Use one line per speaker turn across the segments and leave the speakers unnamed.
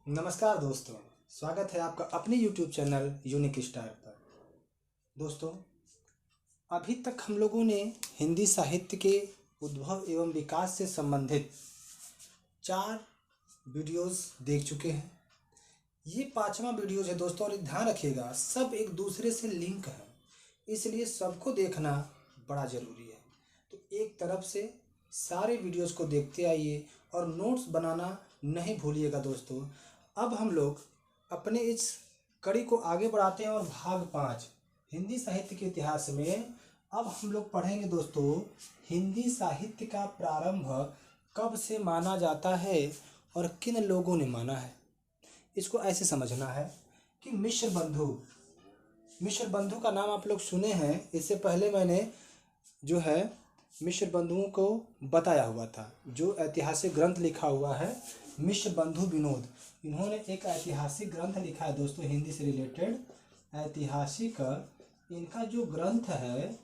नमस्कार दोस्तों, स्वागत है आपका अपने YouTube चैनल यूनिक स्टार पर। दोस्तों, अभी तक हम लोगों ने हिंदी साहित्य के उद्भव एवं विकास से संबंधित 4 वीडियोस देख चुके हैं। ये 5वां वीडियोस है दोस्तों, और ध्यान रखिएगा सब एक दूसरे से लिंक है, इसलिए सबको देखना बड़ा ज़रूरी है। तो एक तरफ से सारे वीडियोस को देखते आइए और नोट्स बनाना नहीं भूलिएगा दोस्तों। अब हम लोग अपने इस कड़ी को आगे बढ़ाते हैं और भाग 5 हिंदी साहित्य के इतिहास में अब हम लोग पढ़ेंगे दोस्तों। हिंदी साहित्य का प्रारंभ कब से माना जाता है और किन लोगों ने माना है। इसको ऐसे समझना है कि मिश्र बंधु का नाम आप लोग सुने हैं। इससे पहले मैंने जो है मिश्र बंधुओं को बताया हुआ था। जो ऐतिहासिक ग्रंथ लिखा हुआ है मिश्र बंधु विनोद, इन्होंने एक ऐतिहासिक ग्रंथ लिखा है दोस्तों हिंदी से रिलेटेड। ऐतिहासिक इनका जो ग्रंथ है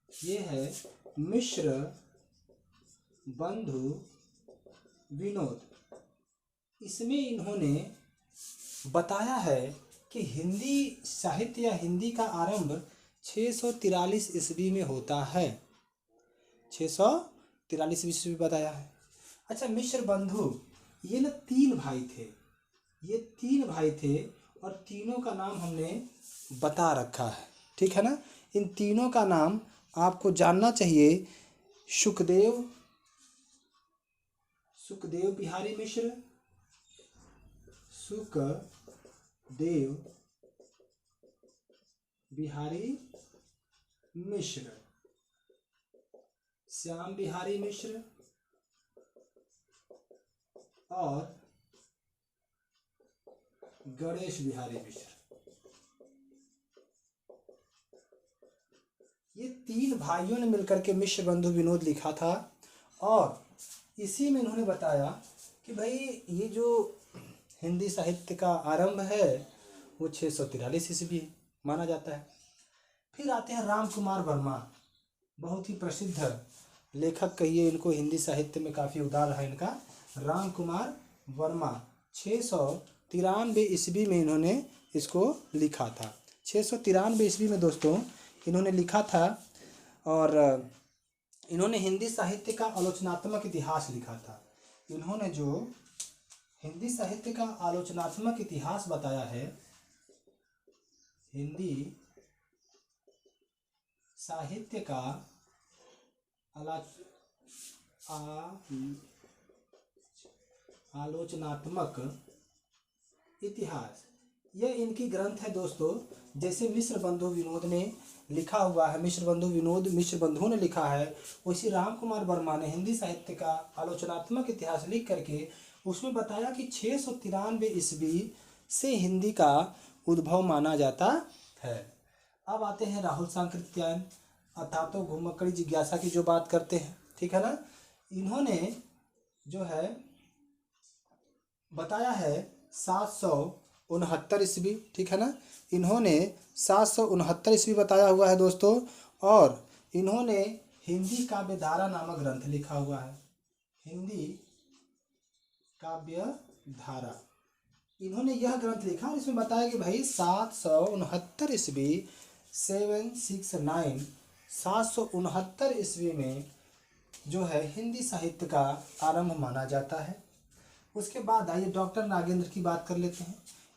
ये है मिश्र बंधु विनोद। इसमें इन्होंने बताया है कि हिंदी साहित्य या हिंदी का आरंभ 643 ईस्वी में होता है। 643 ईस्वी बताया है। अच्छा, मिश्र बंधु ये ना 3 भाई थे। ये 3 भाई थे और तीनों का नाम हमने बता रखा है, ठीक है ना। इन तीनों का नाम आपको जानना चाहिए। सुखदेव बिहारी मिश्र, सुखदेव बिहारी मिश्र, श्याम बिहारी मिश्र और गणेश बिहारी मिश्र। ये 3 भाइयों ने मिलकर के मिश्र बंधु विनोद लिखा था और इसी में इन्होंने बताया कि भाई ये जो हिंदी साहित्य का आरंभ है वो 643 ईस्वी माना जाता है। फिर आते हैं राम कुमार वर्मा, बहुत ही प्रसिद्ध लेखक कहिए इनको, हिंदी साहित्य में काफ़ी उदार है इनका। राम कुमार वर्मा 693 ईस्वी में इन्होंने इसको लिखा था। 693 ईस्वी में दोस्तों इन्होंने लिखा था और इन्होंने हिंदी साहित्य का आलोचनात्मक इतिहास लिखा था। इन्होंने जो हिंदी साहित्य का आलोचनात्मक इतिहास बताया है, हिंदी साहित्य का आलोचनात्मक इतिहास, यह इनकी ग्रंथ है दोस्तों। जैसे मिश्र बंधु विनोद ने लिखा हुआ है, मिश्र बंधु ने लिखा है, वैसे राम कुमार वर्मा ने हिंदी साहित्य का आलोचनात्मक इतिहास लिख करके उसमें बताया कि 693 ईस्वी से हिंदी का उद्भव माना जाता है। अब आते हैं राहुल सांकृत्यायन अथा तो घुमक्कड़ी जिज्ञासा की जो बात करते हैं, ठीक है ना। इन्होंने जो है बताया है 769 ईस्वी, ठीक है ना। इन्होंने 769 ईस्वी बताया हुआ है दोस्तों। और इन्होंने हिंदी काव्य धारा नामक ग्रंथ लिखा हुआ है। हिंदी काव्य धारा, इन्होंने यह ग्रंथ लिखा और इसमें बताया कि भाई 769 ईस्वी 769 ईस्वी में जो है हिंदी साहित्य का आरंभ माना जाता है। उसके बाद आइए डॉक्टर नागेंद्र की बात कर लेते हैं।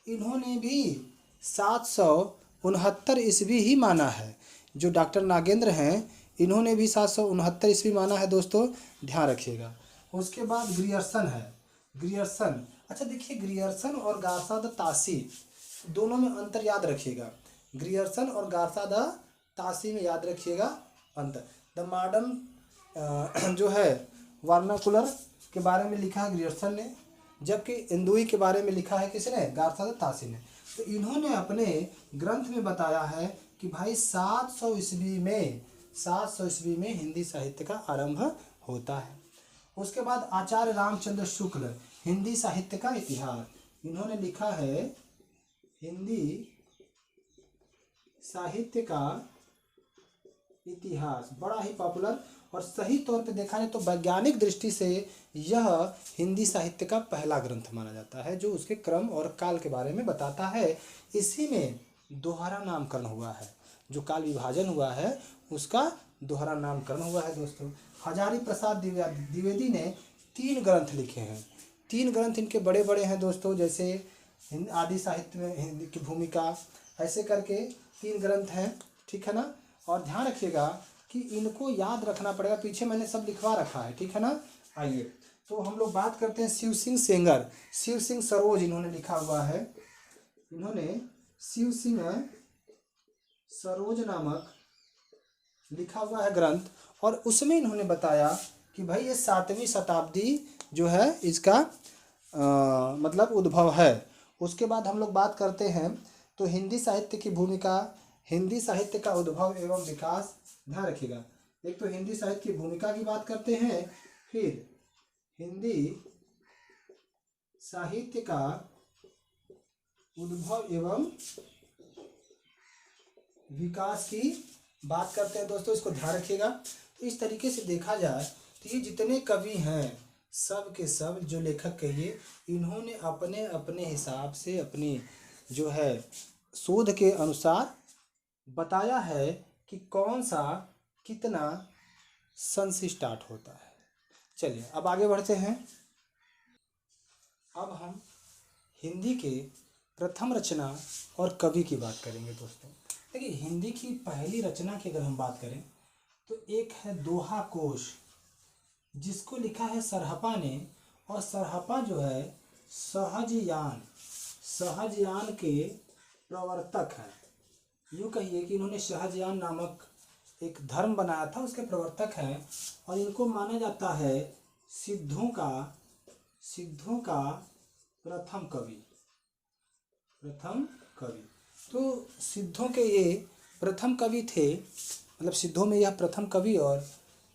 इन्होंने भी 769 ईस्वी ही माना है। जो डॉक्टर नागेंद्र हैं इन्होंने भी 769 ईस्वी माना है दोस्तों, ध्यान रखिएगा। उसके बाद ग्रियर्सन है। ग्रियर्सन, अच्छा देखिए, ग्रियर्सन और गार्सा द तासी दोनों में अंतर याद रखिएगा। ग्रियर्सन और गार्सा द तासी में याद रखिएगा अंतर। द मॉडर्न जो है वर्नाकुलर के बारे में लिखा है ग्रियर्सन ने, जबकि इंदुई के बारे में लिखा है किसने, गार्सा द तासी ने। तो इन्होंने अपने ग्रंथ में बताया है कि भाई 700 ईस्वी में हिंदी साहित्य का आरंभ होता है। उसके बाद आचार्य रामचंद्र शुक्ल, हिंदी साहित्य का इतिहास, इन्होंने लिखा है हिंदी साहित्य का इतिहास, बड़ा ही पॉपुलर और सही तौर पे देखा जाए तो वैज्ञानिक दृष्टि से यह हिंदी साहित्य का पहला ग्रंथ माना जाता है जो उसके क्रम और काल के बारे में बताता है। इसी में दोहरा नामकरण हुआ है, जो काल विभाजन हुआ है उसका दोहरा नामकरण हुआ है दोस्तों। हजारी प्रसाद द्विवेदी ने 3 ग्रंथ लिखे हैं। 3 ग्रंथ इनके बड़े बड़े हैं दोस्तों, जैसे आदि साहित्य में हिंदी की भूमिका, ऐसे करके 3 ग्रंथ हैं, ठीक है ना। और ध्यान रखिएगा कि इनको याद रखना पड़ेगा, पीछे मैंने सब लिखवा रखा है, ठीक है ना। आइए तो हम लोग बात करते हैं शिव सिंह सेंगर, शिव सिंह सरोज इन्होंने लिखा हुआ है। इन्होंने शिव सिंह सरोज नामक लिखा हुआ है ग्रंथ, और उसमें इन्होंने बताया कि भाई ये 7वीं शताब्दी जो है इसका मतलब उद्भव है। उसके बाद हम लोग बात करते हैं तो हिंदी साहित्य की भूमिका, हिंदी साहित्य का उद्भव एवं विकास। ध्यान रखिएगा, एक तो हिंदी साहित्य की भूमिका की बात करते हैं, फिर हिंदी साहित्य का उद्भव एवं विकास की बात करते हैं दोस्तों। इसको ध्यान रखिएगा। तो इस तरीके से देखा जाए तो ये जितने कवि हैं सब के सब, जो लेखक कहिए, इन्होंने अपने अपने हिसाब से अपनी जो है शोध के अनुसार बताया है कि कौन सा कितना सन से स्टार्ट होता है। चलिए अब आगे बढ़ते हैं। अब हम हिंदी के प्रथम रचना और कवि की बात करेंगे दोस्तों। देखिए हिंदी की पहली रचना की अगर हम बात करें तो एक है दोहा कोश, जिसको लिखा है सरहपा ने। और सरहपा जो है सहजयान के प्रवर्तक हैं। यूँ कहिए कि इन्होंने सहजयान नामक एक धर्म बनाया था, उसके प्रवर्तक हैं। और इनको माना जाता है सिद्धों का प्रथम कवि। तो सिद्धों के ये प्रथम कवि थे, मतलब सिद्धों में यह प्रथम कवि और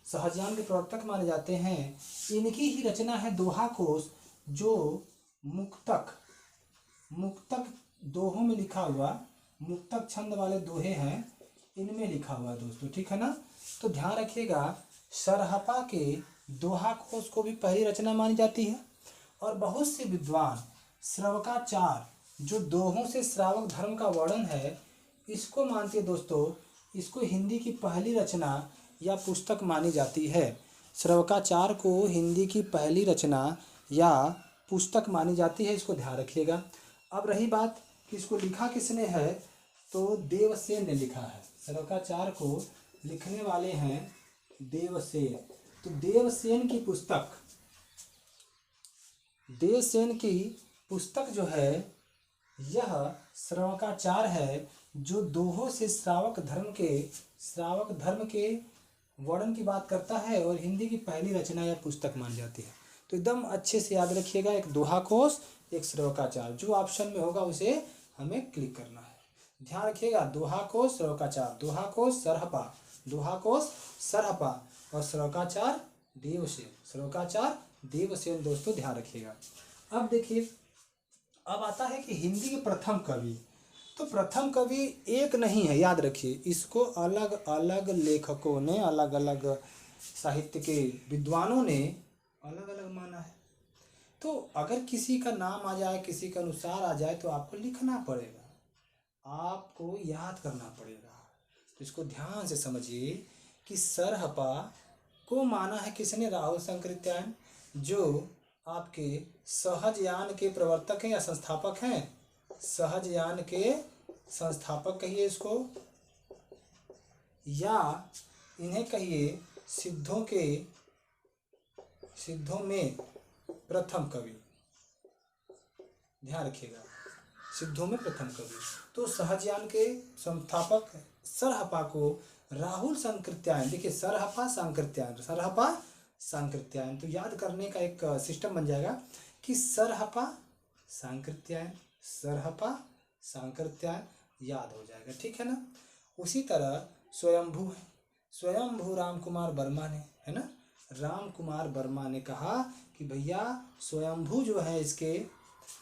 सहजयान के प्रवर्तक माने जाते हैं। इनकी ही रचना है दोहा कोश, जो मुक्तक दोहों में लिखा हुआ, मुक्तक छंद वाले दोहे हैं, इनमें लिखा हुआ दोस्तों, ठीक है ना। तो ध्यान रखिएगा, सरहपा के दोहा कोश को भी पहली रचना मानी जाती है। और बहुत से विद्वान श्रवकाचार, जो दोहों से श्रावक धर्म का वर्णन है, इसको मानते हैं दोस्तों, इसको हिंदी की पहली रचना या पुस्तक मानी जाती है। श्रवकाचार को हिंदी की पहली रचना या पुस्तक मानी जाती है, इसको ध्यान रखिएगा। अब रही बात कि इसको लिखा किसने है, तो देवसेन ने लिखा है। श्रवकाचार को लिखने वाले हैं देवसेन। तो देवसेन की पुस्तक जो है यह श्रवकाचार है, जो दोहों से श्रावक धर्म के वर्णन की बात करता है और हिंदी की पहली रचना या पुस्तक मानी जाती है। तो एकदम अच्छे से याद रखिएगा, एक दोहा कोश, एक श्रवकाचार, जो ऑप्शन में होगा उसे हमें क्लिक करना है। ध्यान रखिएगा, दोहा कोश श्रवकाचार, दोहा कोश सरहपा और श्रवकाचार देवसेन दोस्तों, ध्यान रखिएगा। अब देखिए, अब आता है कि हिंदी के प्रथम कवि। तो प्रथम कवि एक नहीं है, याद रखिए, इसको अलग अलग लेखकों ने, अलग अलग साहित्य के विद्वानों ने अलग अलग माना है। तो अगर किसी का नाम आ जाए, किसी के अनुसार आ जाए, तो आपको लिखना पड़ेगा, आपको याद करना पड़ेगा। तो इसको ध्यान से समझिए कि सरहपा को माना है किसने, राहुल शंकरित्यायन, जो आपके सहजयान के प्रवर्तक हैं या संस्थापक हैं। सहजयान के संस्थापक कहिए इसको, या इन्हें कहिए सिद्धों में प्रथम कवि। ध्यान रखिएगा, सिद्धों में प्रथम कवि। तो सहजयान के संस्थापक सरहपा को राहुल शंकरित्यायन, देखिए सरहपा सांकृत्यायन, तो याद करने का एक सिस्टम बन जाएगा कि सरहपा सांकृत्यायन याद हो जाएगा, ठीक है ना। उसी तरह स्वयंभू राम कुमार वर्मा ने कहा कि भैया स्वयंभू जो है इसके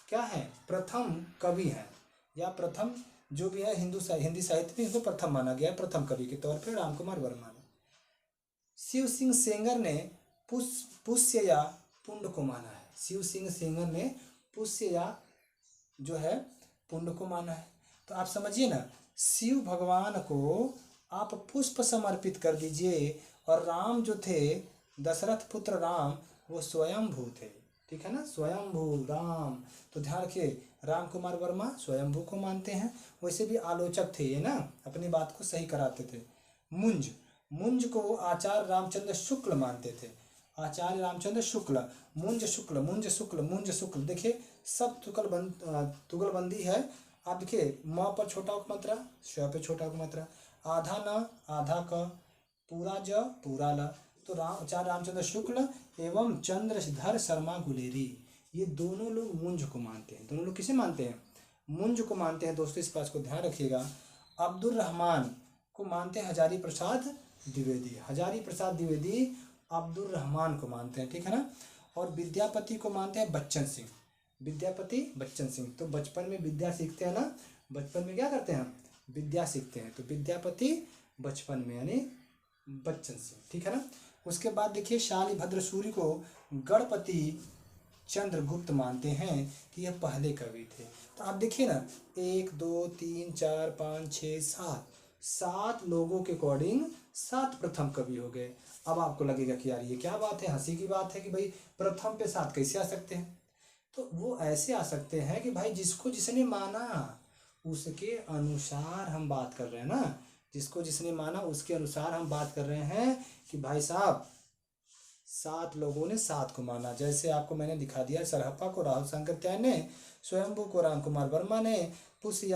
क्या है, प्रथम कवि हैं, या प्रथम जो भी है हिंदी साहित्य में इसको प्रथम माना गया, प्रथम कवि के तौर पर राम कुमार वर्मा ने। शिव सिंह सेंगर ने पुष्य या पुंड को माना है। शिव सिंह सेंगर ने पुष्य या जो है पुंड को माना है। तो आप समझिए ना, शिव भगवान को आप पुष्प समर्पित कर दीजिए, और राम जो थे, दशरथ पुत्र राम, वो स्वयंभू थे। ठीक है ना, स्वयंभू राम। तो ध्यान रखिए, राम कुमार वर्मा स्वयंभू को मानते हैं। वैसे भी आलोचक थे ये ना, अपनी बात को सही कराते थे। मुंज को आचार्य रामचंद्र शुक्ल मानते थे। आचार्य रामचंद्र शुक्ल, मुंज शुक्ल। देखिए सब तुगलबंदी है। आप देखिए, म पर छोटा उपमात्रा, श पे छोटा उपमात्रा, आधा न आधा क, पूरा ज पूरा ल। तो आचार्य रामचंद्र शुक्ल एवं चंद्रधर शर्मा गुलेरी, ये दोनों लोग मुंज को मानते हैं। दोनों लोग किसे मानते हैं? मुंज को मानते हैं। दोस्तों इस बात को ध्यान रखिएगा। अब्दुल रहमान को मानते हैं हजारी प्रसाद द्विवेदी। हजारी प्रसाद द्विवेदी अब्दुल रहमान को मानते हैं। ठीक है ना। और विद्यापति को मानते हैं बच्चन सिंह। विद्यापति बच्चन सिंह। तो बचपन में विद्या सीखते हैं ना, बचपन में क्या करते हैं? विद्या सीखते हैं। तो विद्यापति बचपन में यानी बच्चन सिंह। ठीक है ना। उसके बाद देखिए, शालिभद्र सूरी को गणपति चंद्रगुप्त मानते हैं कि यह पहले कवि थे। तो आप देखिए ना, 1 2 3 4 5 6 7 7 लोगों के अकॉर्डिंग 7 प्रथम कवि हो गए। अब आपको लगेगा कि यार ये क्या बात है, हंसी की बात है कि भाई प्रथम पे 7 कैसे आ सकते हैं? तो वो ऐसे आ सकते हैं कि भाई जिसको जिसने माना उसके अनुसार हम बात कर रहे हैं ना, जिसको जिसने माना उसके अनुसार हम बात कर रहे हैं कि भाई साहब 7 लोगों ने 7 को माना। जैसे आपको मैंने दिखा दिया, सरहप्पा को राहुल शंकर त्याग ने, स्वयंभू को राम कुमार वर्मा ने, पुष्य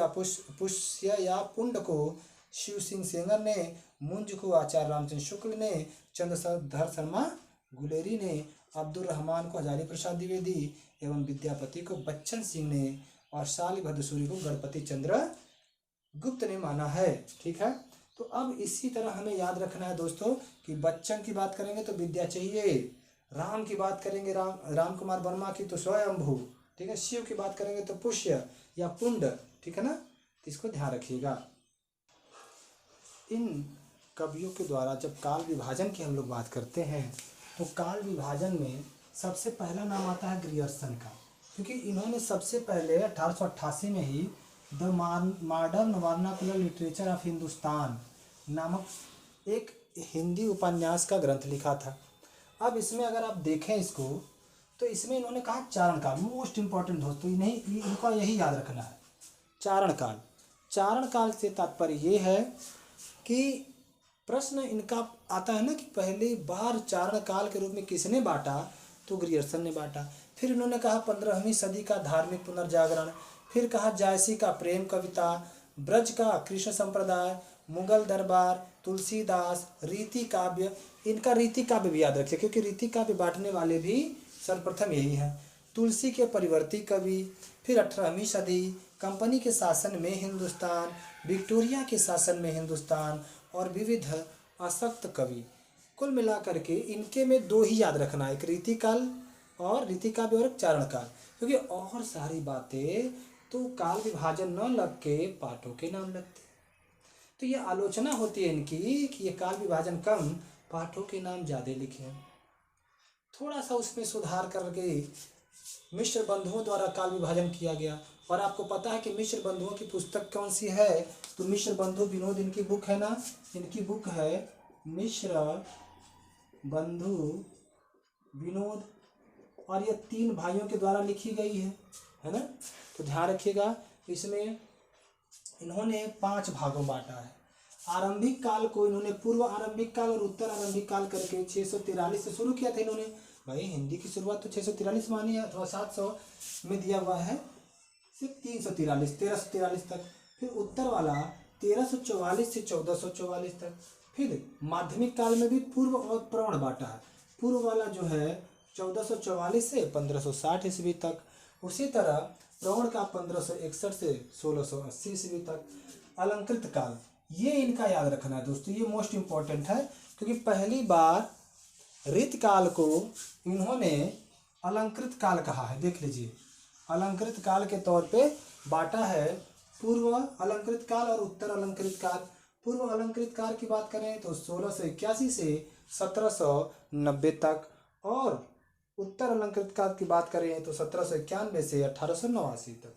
या पुंड को शिव सिंह सेंगर ने, मुंज को आचार्य रामचंद्र शुक्ल ने, चंद्रधर शर्मा गुलेरी ने, अब्दुल रहमान को हजारी प्रसाद द्विवेदी एवं विद्यापति को बच्चन सिंह ने, और शालिभद्र सूरी को गणपति चंद्र गुप्त ने माना है। ठीक है। तो अब इसी तरह हमें याद रखना है दोस्तों कि बच्चन की बात करेंगे तो विद्या चाहिए, राम की बात करेंगे राम कुमार वर्मा की तो स्वयंभू। ठीक है। शिव की बात करेंगे तो पुष्य या पुंड। ठीक है ना। तो इसको ध्यान रखिएगा। इन कवियों के द्वारा जब काल विभाजन की हम लोग बात करते हैं तो काल विभाजन में सबसे पहला नाम आता है ग्रियर्सन का, क्योंकि इन्होंने सबसे पहले 1888 में ही the modern vernacular literature of Hindustan नामक एक हिंदी उपन्यास का ग्रंथ लिखा था। अब इसमें अगर आप देखें इसको, तो इसमें इन्होंने कहा चारण काल, मोस्ट इंपॉर्टेंट दोस्तों, इनका यही याद रखना है, चारण काल। चारण काल से तात्पर्य ये है कि प्रश्न इनका आता है ना कि पहली बार चारण काल के रूप में किसने बांटा? तो ग्रियर्सन ने बांटा। फिर इन्होंने कहा 15वीं सदी का धार्मिक पुनर्जागरण, फिर कहा जायसी का प्रेम कविता, ब्रज का कृष्ण संप्रदाय, मुगल दरबार, तुलसीदास, रीति काव्य। इनका रीति काव्य भी याद रखिए, क्योंकि रीति काव्य बांटने वाले भी सर्वप्रथम यही है। तुलसी के परिवर्ती कवि, फिर 18वीं सदी, कंपनी के शासन में हिंदुस्तान, विक्टोरिया के शासन में हिंदुस्तान, और विविध अशक्त कवि। कुल मिलाकर के इनके में 2 ही याद रखना है, एक रीति काल और रीति काव्य और एक चारण काल, क्योंकि और सारी बातें तो काल विभाजन न लग के पाठों के नाम लगते। तो ये आलोचना होती है इनकी कि ये काल विभाजन कम, पाठों के नाम ज़्यादा लिखे। थोड़ा सा उसमें सुधार करके मिश्र बंधुओं द्वारा काल विभाजन किया गया। और आपको पता है कि मिश्र बंधुओं की पुस्तक कौन सी है? तो मिश्र बंधु विनोद इनकी बुक है ना, इनकी बुक है मिश्र बंधु विनोद, और ये 3 भाइयों के द्वारा लिखी गई है ना। तो ध्यान रखिएगा, इसमें इन्होंने 5 भागों बांटा है। आरंभिक काल को इन्होंने पूर्व आरंभिक काल और उत्तर आरंभिक काल करके 643 से शुरू किया था इन्होंने। भाई हिंदी की शुरुआत तो 643 मानी है, अथवा 700 में दिया हुआ है, सिर्फ 1343 तक। फिर उत्तर वाला 1344 से 1444 तक। फिर माध्यमिक काल में भी पूर्व और प्रवण बांटा है। पूर्व वाला जो है 1444 से 1560 ईस्वी तक। उसी तरह प्रवण का 1561 से 1680 ईस्वी तक। अलंकृत काल, ये इनका याद रखना है दोस्तों, ये मोस्ट इंपॉर्टेंट है, क्योंकि पहली बार ऋत काल को इन्होंने अलंकृत काल कहा है। देख लीजिए, अलंकृत काल के तौर पे बांटा है, पूर्व अलंकृत काल और उत्तर अलंकृत काल। पूर्व अलंकृत काल की बात करें तो 1681 से 1790 तक, और उत्तर अलंकृत काल की बात करें तो 1791 से 1889 तक।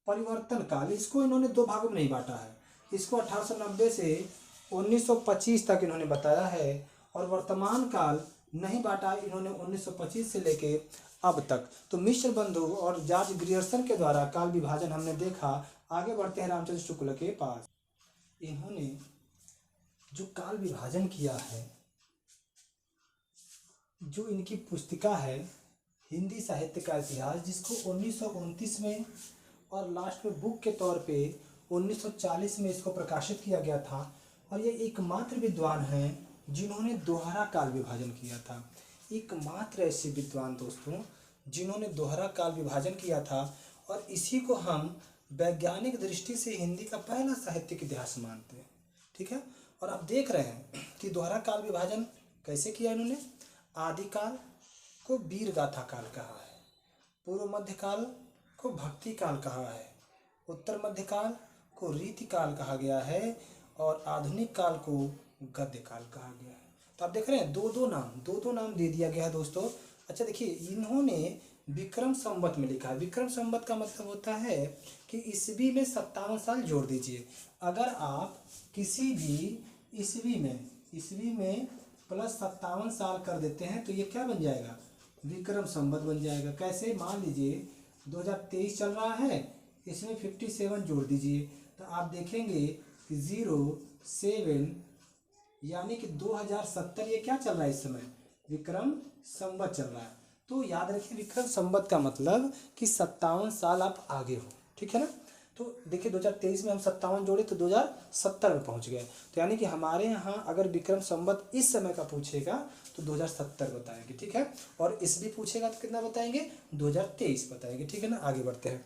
परिवर्तन काल, इसको इन्होंने दो भागों में नहीं बांटा है, इसको 1890 से 1925 तक इन्होंने बताया है, और वर्तमान काल नहीं बांटा इन्होंने 1925 से लेके अब तक। तो मिश्र बंधु और जॉर्ज ग्रियर्सन के द्वारा काल विभाजन हमने देखा। आगे बढ़ते हैं रामचंद्र शुक्ल के पास। इन्होंने जो काल विभाजन किया है, जो इनकी पुस्तिका है हिंदी साहित्य का इतिहास, जिसको 1929 में और लास्ट में बुक के तौर पे 1940 में इसको प्रकाशित किया गया था, और ये एकमात्र विद्वान हैं जिन्होंने दोहरा काल विभाजन किया था। एकमात्र ऐसे विद्वान दोस्तों जिन्होंने दोहरा काल विभाजन किया था, और इसी को हम वैज्ञानिक दृष्टि से हिंदी का पहला साहित्यिक इतिहास मानते हैं। ठीक है, और आप देख रहे हैं कि दोहरा काल विभाजन कैसे किया इन्होंने। आदिकाल को वीर गाथा काल कहा है, पूर्व मध्यकाल को भक्ति काल कहा है, उत्तर मध्यकाल को रीति काल कहा गया है, और आधुनिक काल को गद्य काल कहा गया है। तो आप देख रहे हैं दो दो नाम दे दिया गया है दोस्तों। अच्छा देखिए, इन्होंने विक्रम संवत में लिखा है। विक्रम संवत का मतलब होता है कि ईस्वी में 57 साल जोड़ दीजिए। अगर आप किसी भी ईस्वी में प्लस 57 साल कर देते हैं तो ये क्या बन जाएगा, विक्रम संवत बन जाएगा। कैसे, मान लीजिए 2023 चल रहा है, इसमें 57 जोड़ दीजिए तो आप देखेंगे कि 07 यानी कि 2070 ये क्या चल रहा है इस समय, विक्रम संवत चल रहा है। तो याद रखिए विक्रम संवत का मतलब कि 57 साल आप आगे हो। ठीक है ना। तो देखिए 2023 में हम 57 जोड़े तो 2070 में पहुंच गए। तो यानी कि हमारे यहाँ अगर विक्रम संवत इस समय का पूछेगा तो 2070 बताएंगे। ठीक है, और ईस्वी पूछेगा तो कितना बताएंगे, 2023 बताएंगे। ठीक है ना। आगे बढ़ते हैं।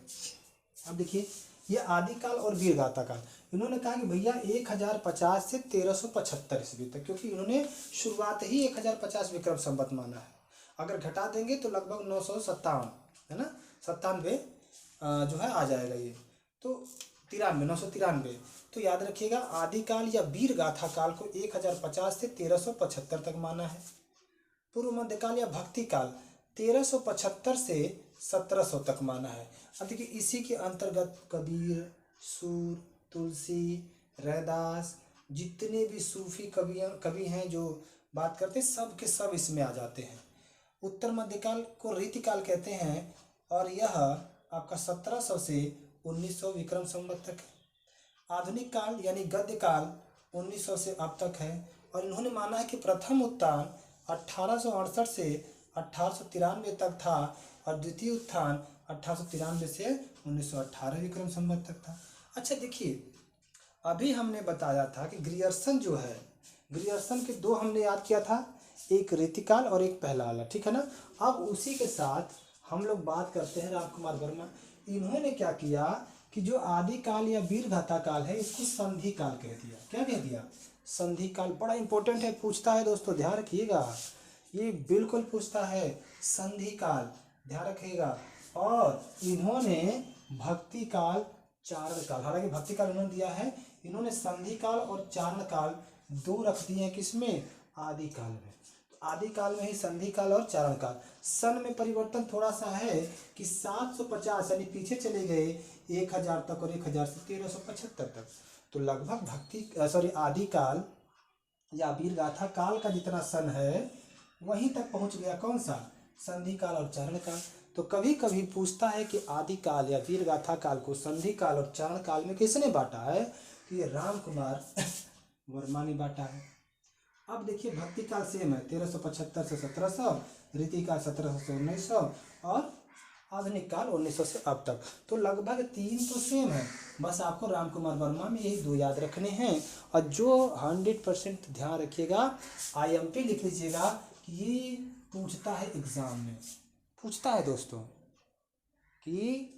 अब देखिए ये आदिकाल और वीरगाथा काल, इन्होंने कहा कि भैया 1050 से 1375 ईस्वी तक, क्योंकि इन्होंने शुरुआत ही 1050 विक्रम संवत माना है। अगर घटा देंगे तो लगभग 957 है ना, 97 जो है आ जाएगा ये, तो 993। तो याद रखिएगा आदिकाल या वीरगाथा काल को 1050 से 1375 तक माना है। पूर्व मध्यकाल या भक्ति काल 1375 से 1700 तक माना है। अब देखिए इसी के अंतर्गत कबीर, सूर, तुलसी, रैदास, जितने भी सूफी कवि हैं जो बात करते हैं, सब के सब इसमें आ जाते हैं। उत्तर मध्यकाल को रीतिकाल कहते हैं, और यह आपका 1700 से 1900 विक्रम संवत तक है। आधुनिक काल यानी गद्य काल 1900 से अब तक है, और इन्होंने माना है कि प्रथम उत्थान 1868 से 1893 तक था, और द्वितीय उत्थान 1893 से 1918 विक्रम संवत तक था। अच्छा देखिए, अभी हमने बताया था कि ग्रियर्सन जो है, ग्रियर्सन के दो हमने याद किया था, एक रीतिकाल और एक पहला वाला। ठीक है ना। अब उसी के साथ हम लोग बात करते हैं रामकुमार वर्मा। इन्होंने क्या किया कि जो आदिकाल या वीरगाथा काल है इसको संधि काल कह दिया। क्या कह दिया, संधि काल। बड़ा इंपॉर्टेंट है, पूछता है दोस्तों, ध्यान रखिएगा, ये बिल्कुल पूछता है, संधि काल, ध्यान रखिएगा। और इन्होंने भक्ति काल, चारण काल, हालांकि भक्ति काल उन्होंने दिया है, इन्होंने संधि काल और चारण काल दो रख दिए हैं, किसमें, आदि काल में। आदि काल में ही संधि काल और चारण काल। सन में परिवर्तन थोड़ा सा है कि 750 यानी पीछे चले गए 1000 तक, और 1000 से 1375 तक। तो लगभग आदि काल या वीरगाथा काल का जितना सन है वहीं तक पहुंच गया, कौन सा, संधि काल और चारण काल। तो कभी कभी पूछता है कि आदि काल या वीरगाथा काल को संधि काल और चारण काल में किसने बांटा है, तो ये रामकुमार वर्मा ने बांटा है। अब देखिए भक्ति काल सेम है, 1375 से 1700, रीति काल 1700 से 1900, और आधुनिक काल 1900 से अब तक। तो लगभग 3 तो सेम है, बस आपको रामकुमार वर्मा में यही 2 याद रखने हैं। और जो 100% ध्यान रखिएगा, IMP लिख लीजिएगा कि ये पूछता है एग्जाम में, पूछता है दोस्तों कि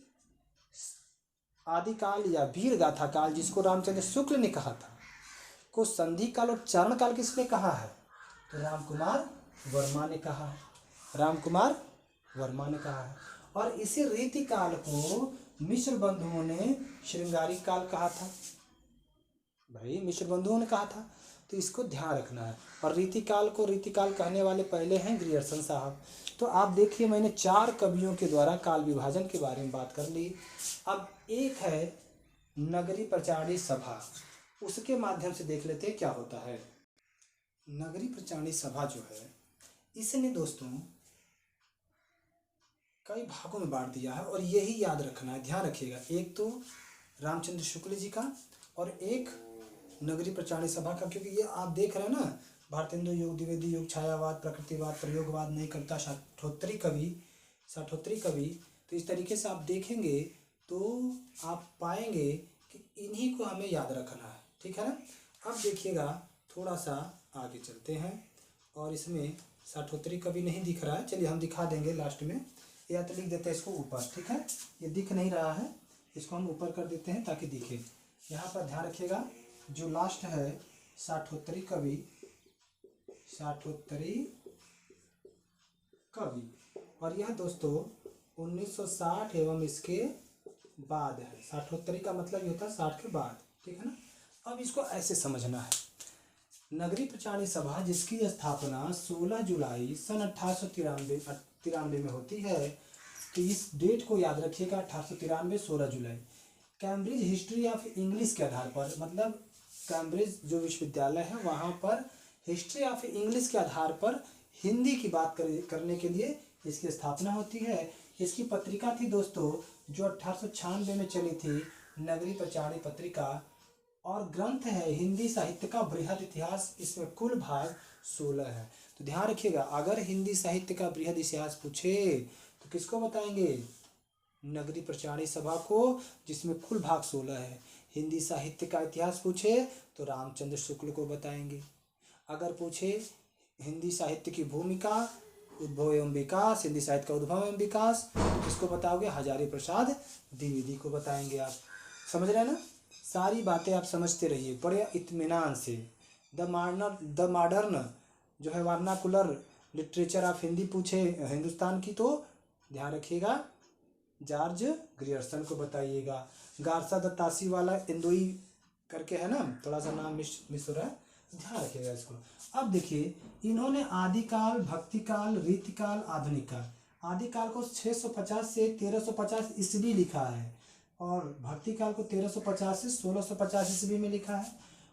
आदिकाल या वीरगाथा काल जिसको रामचंद्र शुक्ल ने कहा था को संधि काल और चारण काल किसने कहा है, तो रामकुमार वर्मा ने कहा है, रामकुमार वर्मा ने कहा है। और इसी रीति काल को मिश्र बंधुओं ने श्रृंगारी काल कहा था, भाई मिश्र बंधुओं ने कहा था। तो इसको ध्यान रखना है। और रीतिकाल को रीतिकाल कहने वाले पहले हैं ग्रियर्सन साहब। तो आप देखिए, मैंने 4 कवियों के द्वारा काल विभाजन के बारे में बात कर ली। अब एक है नगरी प्रचारणी सभा, उसके माध्यम से देख लेते हैं क्या होता है। नगरी प्रचारणी सभा जो है, इसने दोस्तों कई भागों में बांट दिया है, और यही याद रखना है, ध्यान रखिएगा। एक तो रामचंद्र शुक्ल जी का और एक नगरी प्रचारणी सभा का, क्योंकि ये आप देख रहे हैं ना, भारतेंदु युग, द्विवेदी युग, छायावाद, प्रकृतिवाद, प्रयोगवाद, नई कविता, साठोत्तरी कवि। तो इस तरीके से आप देखेंगे तो आप पाएंगे कि इन्हीं को हमें याद रखना है, ठीक है ना। अब देखिएगा, थोड़ा सा आगे चलते हैं, और इसमें साठोत्तरी कवि नहीं दिख रहा है, चलिए हम दिखा देंगे लास्ट में, या तो लिख देते हैं इसको ऊपर, ठीक है। ये दिख नहीं रहा है, इसको हम ऊपर कर देते हैं ताकि दिखे। यहाँ पर ध्यान रखिएगा, जो लास्ट है साठोत्तरी कवि, और यह दोस्तों 1960 एवं इसके बाद है। साठोत्तरी का मतलब ये होता है 60 के बाद, ठीक है ना। अब इसको ऐसे समझना है, नगरी प्रचारणी सभा जिसकी स्थापना 16 जुलाई सन 1893 में होती है। तो इस डेट को याद रखिएगा, 1893 16 जुलाई। कैम्ब्रिज हिस्ट्री ऑफ इंग्लिश के आधार पर, मतलब कैम्ब्रिज जो विश्वविद्यालय है वहाँ पर हिस्ट्री ऑफ इंग्लिश के आधार पर हिंदी की बात करने के लिए इसकी स्थापना होती है। इसकी पत्रिका थी दोस्तों जो 1896 में चली थी, नगरी प्रचारणी पत्रिका, और ग्रंथ है हिंदी साहित्य का बृहद इतिहास। इसमें कुल भाग 16 है। तो ध्यान रखिएगा, अगर हिंदी साहित्य का बृहद इतिहास पूछे तो किसको बताएंगे? नगरी प्रचारणी सभा को, जिसमें कुल भाग 16 है। हिंदी साहित्य का इतिहास पूछे तो रामचंद्र शुक्ल को बताएंगे। अगर पूछे हिंदी साहित्य की भूमिका, उद्भव एवं विकास, हिंदी साहित्य का उद्भव एवं विकास, तो किसको बताओगे? हजारी प्रसाद द्विवेदी को बताएंगे। आप समझ रहे हैं ना? सारी बातें आप समझते रहिए बड़े इत्मीनान से। द मॉडर्न जो है वर्नाकुलर लिटरेचर ऑफ हिंदी पूछे हिंदुस्तान की, तो ध्यान रखिएगा जॉर्ज ग्रियर्सन को बताइएगा। गारसा द तासी वाला इंदुई करके है ना, थोड़ा सा नाम मिस हो रहा है, ध्यान रखिएगा इसको। अब देखिए, इन्होंने आदिकाल, भक्तिकाल, रीतिकाल, आधुनिक काल, आदिकाल को 650 से 1350 ईस्वी लिखा है, और भक्तिकाल को 1350 से 1650 ईस्वी में लिखा है,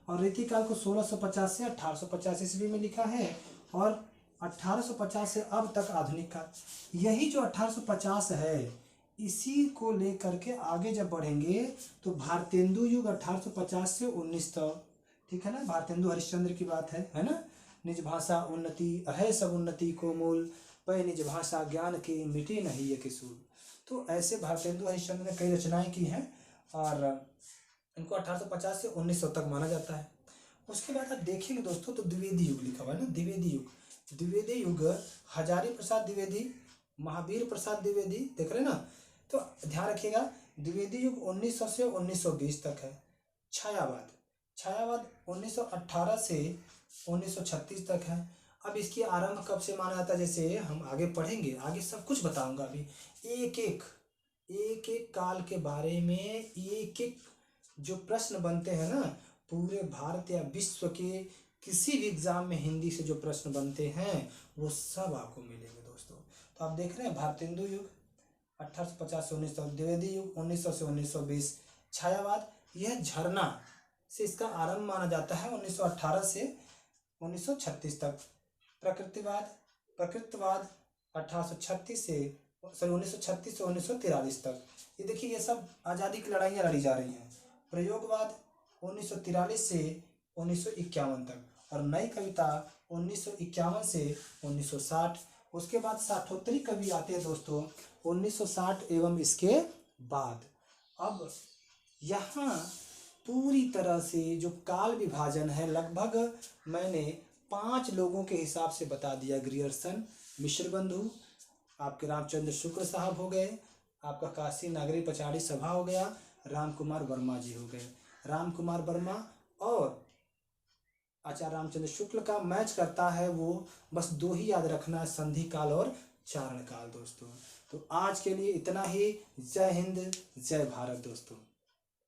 और रीतिकाल को 1650 से 1850 ईस्वी में लिखा है, और 1850 से अब तक आधुनिक काल। यही जो 1850 है, इसी को लेकर के आगे जब बढ़ेंगे तो भारतेंदु युग 1850 से 19 तक, ठीक है ना। भारतेंदु हरिश्चंद्र की बात है ना। निज भाषा उन्नति है सब उन्नति को मूल, पै निज भाषा ज्ञान की मिटी नहीं ये किसूल। तो ऐसे भारतेंदु हरिश्चंद्र ने कई रचनाएं की हैं, और इनको 1850 से 1900 तक माना जाता है। उसके बाद आप देखेंगे दोस्तों तो द्विवेदी युग लिखा हुआ है ना। द्विवेदी युग हजारी प्रसाद द्विवेदी, महावीर प्रसाद द्विवेदी, देख रहे हैं ना। तो ध्यान रखिएगा, द्विवेदी युग 1900 से 1920 तक है। छायावाद 1918 से 1936 तक है। अब इसकी आरंभ कब से माना जाता है, जैसे हम आगे पढ़ेंगे, आगे सब कुछ बताऊंगा। अभी एक एक काल के बारे में एक एक जो प्रश्न बनते हैं ना, पूरे भारत या विश्व के किसी भी एग्जाम में हिंदी से जो प्रश्न बनते हैं वो सब आपको मिलेंगे दोस्तों। तो आप देख रहे हैं, भारतेंदु युग 1850 से 1900, द्विवेदी युग 1900 से 1920, छायावाद यह झरना से इसका आरंभ माना जाता है 1918 से 1936 तक। प्रकृतवाद 1936 से 1943 तक। ये देखिए, ये सब आज़ादी की लड़ाइयाँ लड़ी जा रही हैं। प्रयोगवाद 1943 से 1951 तक, और नई कविता 1951 से 1960। उसके बाद साठोत्तरी कवि आते हैं दोस्तों 1960 एवं इसके बाद। अब यहाँ पूरी तरह से जो काल विभाजन है, लगभग मैंने 5 लोगों के हिसाब से बता दिया। ग्रियर्सन, मिश्र बंधु, आपके रामचंद्र शुक्ल साहब हो गए, आपका काशी नगरी प्रचारणी सभा हो गया, राम कुमार वर्मा जी हो गए। राम कुमार वर्मा और आचार्य रामचंद्र शुक्ल का मैच करता है वो, बस 2 ही याद रखना है, संधि काल और चारण काल दोस्तों। तो आज के लिए इतना ही। जय हिंद, जय भारत दोस्तों।